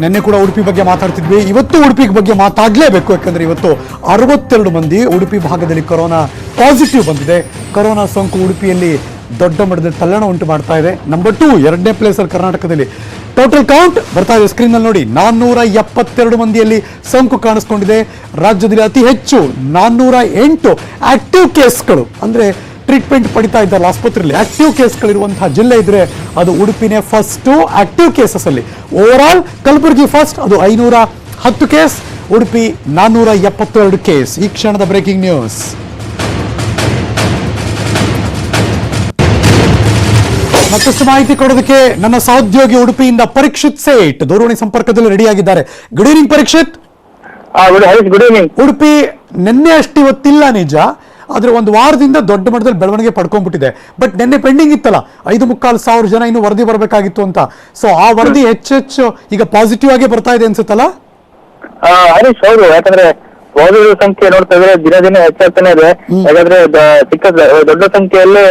ನಿನ್ನೆ ಕೂಡ ಉಡುಪಿ ಬಗ್ಗೆ ಮಾತಾಡ್ತಿದ್ವಿ, ಇವತ್ತು ಉಡುಪಿ ಬಗ್ಗೆ ಮಾತಾಡಲೇಬೇಕು. ಯಾಕಂದ್ರೆ ಇವತ್ತು 62 ಮಂದಿ ಉಡುಪಿ ಭಾಗದಲ್ಲಿ ಕೊರೋನಾ ಪಾಸಿಟಿವ್ ಬಂದಿದೆ. ಕೊರೋನಾ ಸೋಂಕು ಉಡುಪಿಯಲ್ಲಿ ದೊಡ್ಡ ಮಟ್ಟದಲ್ಲಿ ತಲ್ಲಣ ಉಂಟು ಮಾಡ್ತಾ ಇದೆ. ನಂಬರ್ 2 ಎರಡನೇ ಪ್ಲೇಸಲ್ಲಿ ಕರ್ನಾಟಕದಲ್ಲಿ. ಟೋಟಲ್ ಕೌಂಟ್ ಬರ್ತಾ ಇದೆ ಸ್ಕ್ರೀನ್ನಲ್ಲಿ ನೋಡಿ. 472 ಮಂದಿಯಲ್ಲಿ ಸೋಂಕು ಕಾಣಿಸ್ಕೊಂಡಿದೆ. ರಾಜ್ಯದಲ್ಲಿ ಅತಿ ಹೆಚ್ಚು 408 ಆಕ್ಟಿವ್ ಕೇಸ್ಗಳು, ಅಂದ್ರೆ ಟ್ರೀಟ್ಮೆಂಟ್ ಪಡಿತಾ ಇದ್ದಾರಲ್ಲ ಆಸ್ಪತ್ರೆಯಲ್ಲಿ, ಆಕ್ಟಿವ್ ಕೇಸ್ಗಳಿರುವಂತಹ ಜಿಲ್ಲೆ ಇದ್ರೆ ಅದು ಉಡುಪಿನೇ ಫಸ್ಟ್ ಆಕ್ಟಿವ್ ಕೇಸಸ್ ಅಲ್ಲಿ. ಓವರ್ ಆಲ್ ಕಲಬುರಗಿ ಫಸ್ಟ್, ಅದು 510 ಕೇಸ್, ಉಡುಪಿ 472 ಕೇಸ್. ಈ ಕ್ಷಣದ ಬ್ರೇಕಿಂಗ್ ನ್ಯೂಸ್. ಮತ್ತಷ್ಟು ಮಾಹಿತಿ ಕೊಡೋದಕ್ಕೆ ನನ್ನ ಸಹೋದ್ಯೋಗಿ ಉಡುಪಿಯಿಂದ ಪರೀಕ್ಷಿತ್ ಸೇಠ್ ದೂರವಾಣಿ ಸಂಪರ್ಕದಲ್ಲಿ ರೆಡಿಯಾಗಿದ್ದಾರೆ. Good evening Parikshit. Good evening. Udupi ನಿನ್ನೆ ಅಷ್ಟು ಇವತ್ತಿಲ್ಲ ನಿಜ, ಆದ್ರೆ ಒಂದು ವಾರದಿಂದ ದೊಡ್ಡ ಮಟ್ಟದಲ್ಲಿ ಬೆಳವಣಿಗೆ ಪಡ್ಕೊಂಡ್ಬಿಟ್ಟಿದೆ. ಬಟ್ ನಿನ್ನೆ ಪೆಂಡಿಂಗ್ ಇತ್ತಲ್ಲ 5,500 ಜನ ಇನ್ನು ವರದಿ ಬರಬೇಕಾಗಿತ್ತು ಅಂತ. ಸೊ ಆ ವರದಿ ಹೆಚ್ಚೆಚ್ಚು ಈಗ ಪಾಸಿಟಿವ್ ಆಗಿ ಬರ್ತಾ ಇದೆ ಅನ್ಸುತ್ತಲ್ಲ? ಹರೀಶ್, ಹೌದು. ಯಾಕಂದ್ರೆ ಪಾಸಿಟಿವ್ ಸಂಖ್ಯೆ ನೋಡ್ತಾ ಇದ್ರೆ ದಿನ ದಿನ ಹೆಚ್ಚಾಗ್ತಾನೆ ಇದೆ. ಯಾಕಂದ್ರೆ ಚಿಕ್ಕ ದೊಡ್ಡ ಸಂಖ್ಯೆಯಲ್ಲಿ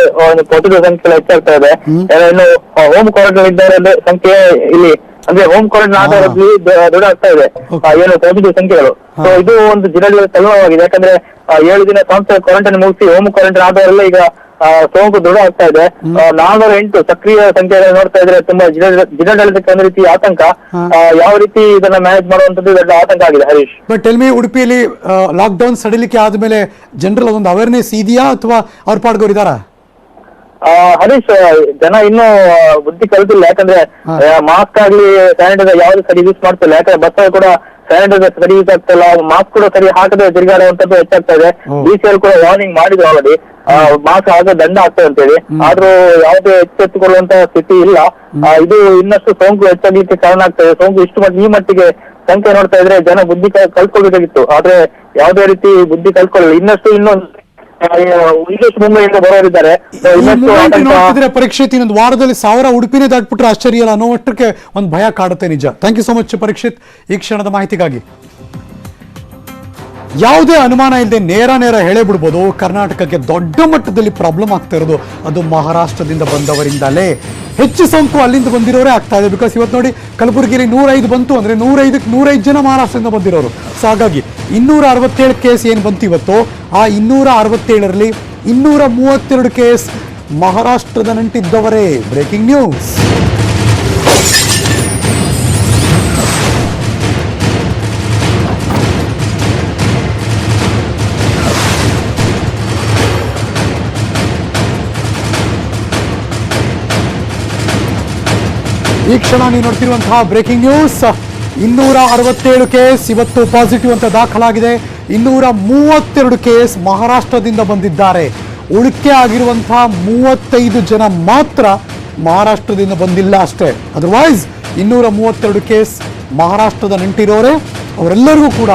ಪಾಸಿಟಿವ್ ಸಂಖ್ಯೆ ಹೆಚ್ಚಾಗ್ತಾ ಇದೆ. ಇನ್ನು ಹೋಮ್ ಕ್ವಾರಂಟೈನ್ ಇದ್ದಾರೆ ಸಂಖ್ಯೆ ಇಲ್ಲಿ, ಅಂದ್ರೆ ಹೋಮ್ ಕ್ವಾರಂಟೈನ್ ಆಧಾರದಲ್ಲಿ ದೊಡ್ಡ ಆಗ್ತಾ ಇದೆ ಏನು ಪಾಸಿಟಿವ್ ಸಂಖ್ಯೆಗಳು. ಸೊ ಇದು ಒಂದು ಜಿಲ್ಲೆಯಲ್ಲಿ ತಲ್ಲಣವಾಗಿದೆ. ಯಾಕಂದ್ರೆ 7 ದಿನ ಸಂಸ್ಥೆ ಕ್ವಾರಂಟೈನ್ ಮುಗಿಸಿ ಹೋಮ್ ಕ್ವಾರಂಟೈನ್ ಆಧಾರದಲ್ಲಿ ಈಗ ಸೋಂಕು ದೃಢ ಆಗ್ತಾ ಇದೆ. 408 ಸಕ್ರಿಯ ಸಂಖ್ಯೆ ನೋಡ್ತಾ ಇದ್ರೆ ತುಂಬಾ ಜಿಲ್ಲಾಡಳಿತಕ್ಕೆ ಒಂದು ರೀತಿ ಆತಂಕ. ಯಾವ ರೀತಿ ಇದನ್ನ ಮ್ಯಾನೇಜ್ ಮಾಡುವಂತದ್ದು ದೊಡ್ಡ ಆತಂಕ ಆಗಿದೆ ಹರೀಶ್. ಬಟ್ ಟೆಲ್ ಮಿ, ಉಡುಪಿಯಲ್ಲಿ ಲಾಕ್ ಡೌನ್ ಸಡಿಲಿಕೆ ಆದ್ಮೇಲೆ ಜನರಲ್ ಒಂದು ಅವೇರ್ನೆಸ್ ಇದೆಯಾ ಅಥವಾ ಅವ್ರ ಪಾಡ್ಗೋರು ಇದಾರಾ? ಹರೀಶ್, ಜನ ಇನ್ನೂ ಬುದ್ಧಿ ಕಲಿತಿಲ್ಲ. ಯಾಕಂದ್ರೆ ಮಾಸ್ಕ್ ಆಗ್ಲಿ ಸ್ಯಾನಿಟೈಸರ್ ಯಾವ್ದು ಸರಿ ಯೂಸ್ ಮಾಡ್ತಿಲ್ಲ. ಯಾಕಂದ್ರೆ ಬಸ್ ಕೂಡ ಸ್ಯಾನಿಟೈಸರ್ ಸರಿ ಯೂಸ್ ಆಗ್ತಿಲ್ಲ, ಮಾಸ್ಕ್ ಕೂಡ ಸರಿ ಹಾಕದೆ ತಿರುಗಾಡುವಂತದ್ದು ಹೆಚ್ಚಾಗ್ತಾ ಇದೆ. BCL ಕೂಡ ವಾರ್ನಿಂಗ್ ಮಾಡಿದ್ರು ಆಲ್ರೆಡಿ, ಮಾಸ್ಕ್ ಹಾಕೋ ದಂಡ ಆಗ್ತದೆ ಅಂತೇಳಿ. ಆದ್ರೂ ಯಾವುದೇ ಎಚ್ಚೆತ್ತುಕೊಳ್ಳುವಂತ ಸ್ಥಿತಿ ಇಲ್ಲ. ಇದು ಇನ್ನಷ್ಟು ಸೋಂಕು ಹೆಚ್ಚಾಗ್ಲಿಕ್ಕೆ ಕಾರಣ ಆಗ್ತದೆ. ಸೋಂಕು ಈ ಮಟ್ಟಿಗೆ ಸಂಖ್ಯೆ ನೋಡ್ತಾ ಇದ್ರೆ ಜನ ಬುದ್ಧಿ ಕಲ್ತ್ಕೊಳ್ಬೇಕಾಗಿತ್ತು, ಆದ್ರೆ ಯಾವುದೇ ರೀತಿ ಬುದ್ಧಿ ಕಲ್ತ್ಕೊಳ್ಳಿಲ್ಲ. ಇನ್ನೊಂದು ಮುಂಬೈಯಿಂದ ಬರೋರಿದ್ದಾರೆ. ಪರೀಕ್ಷಿತ್, ಇನ್ನೊಂದು ವಾರದಲ್ಲಿ 1000 ಉಡುಪಿನೇ ದಾಟ್ಬಿಟ್ರೆ ಆಶ್ಚರ್ಯ ಇಲ್ಲ ಅನ್ನೋ ಮಟ್ಟಕ್ಕೆ ಒಂದು ಭಯ ಕಾಡುತ್ತೆ ನಿಜ. Thank you so much Parikshit ಈ ಕ್ಷಣದ ಮಾಹಿತಿಗಾಗಿ. ಯಾವುದೇ ಅನುಮಾನ ಇಲ್ಲದೆ ನೇರ ಹೇಳೇ ಬಿಡ್ಬೋದು, ಕರ್ನಾಟಕಕ್ಕೆ ದೊಡ್ಡ ಮಟ್ಟದಲ್ಲಿ ಪ್ರಾಬ್ಲಮ್ ಆಗ್ತಾ ಇರೋದು ಅದು ಮಹಾರಾಷ್ಟ್ರದಿಂದ ಬಂದವರಿಂದಲೇ. ಹೆಚ್ಚು ಸೋಂಕು ಅಲ್ಲಿಂದ ಬಂದಿರೋರೇ ಆಗ್ತಾ ಇದೆ. ಬಿಕಾಸ್ ಇವತ್ತು ನೋಡಿ ಕಲಬುರಗಿಯಲ್ಲಿ 105 ಬಂತು, ಅಂದ್ರೆ 105 ಜನ ಮಹಾರಾಷ್ಟ್ರದಿಂದ ಬಂದಿರೋರು. ಸೊ ಹಾಗಾಗಿ 267 ಕೇಸ್ ಏನು ಬಂತು ಇವತ್ತು, ಆ 267ರಲ್ಲಿ 232 ಕೇಸ್ ಮಹಾರಾಷ್ಟ್ರದ ನಂಟಿದ್ದವರೇ. Breaking news. ಈ ಕ್ಷಣ ನೀವು ನೋಡ್ತಿರುವಂತಹ ಬ್ರೇಕಿಂಗ್ ನ್ಯೂಸ್. 267 ಕೇಸ್ ಇವತ್ತು ಪಾಸಿಟಿವ್ ಅಂತ ದಾಖಲಾಗಿದೆ. 232 ಕೇಸ್ ಮಹಾರಾಷ್ಟ್ರದಿಂದ ಬಂದಿದ್ದಾರೆ. ಉಳಿಕೆ ಆಗಿರುವಂತಹ 35 ಜನ ಮಾತ್ರ ಮಹಾರಾಷ್ಟ್ರದಿಂದ ಬಂದಿಲ್ಲ ಅಷ್ಟೇ. ಅದರ್ವೈಸ್ 232 ಕೇಸ್ ಮಹಾರಾಷ್ಟ್ರದ ನಂಟಿರೋರೆ, ಅವರೆಲ್ಲರಿಗೂ ಕೂಡ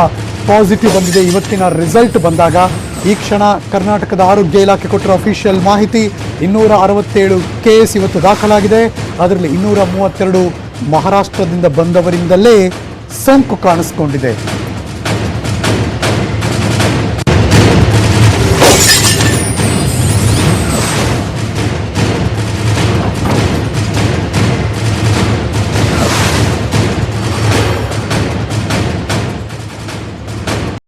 ಪಾಸಿಟಿವ್ ಬಂದಿದೆ. ಇವತ್ತಿನ ರಿಸಲ್ಟ್ ಬಂದಾಗ ಈ ಕ್ಷಣ ಕರ್ನಾಟಕದ ಆರೋಗ್ಯ ಇಲಾಖೆ ಕೊಟ್ಟಿರೋ ಅಫಿಷಿಯಲ್ ಮಾಹಿತಿ, 267 ಕೇಸ್ ಇವತ್ತು ದಾಖಲಾಗಿದೆ. ಅದರಲ್ಲಿ 232 ಮಹಾರಾಷ್ಟ್ರದಿಂದ ಬಂದವರಿಂದಲೇ ಸೋಂಕು ಕಾಣಿಸ್ಕೊಂಡಿದೆ.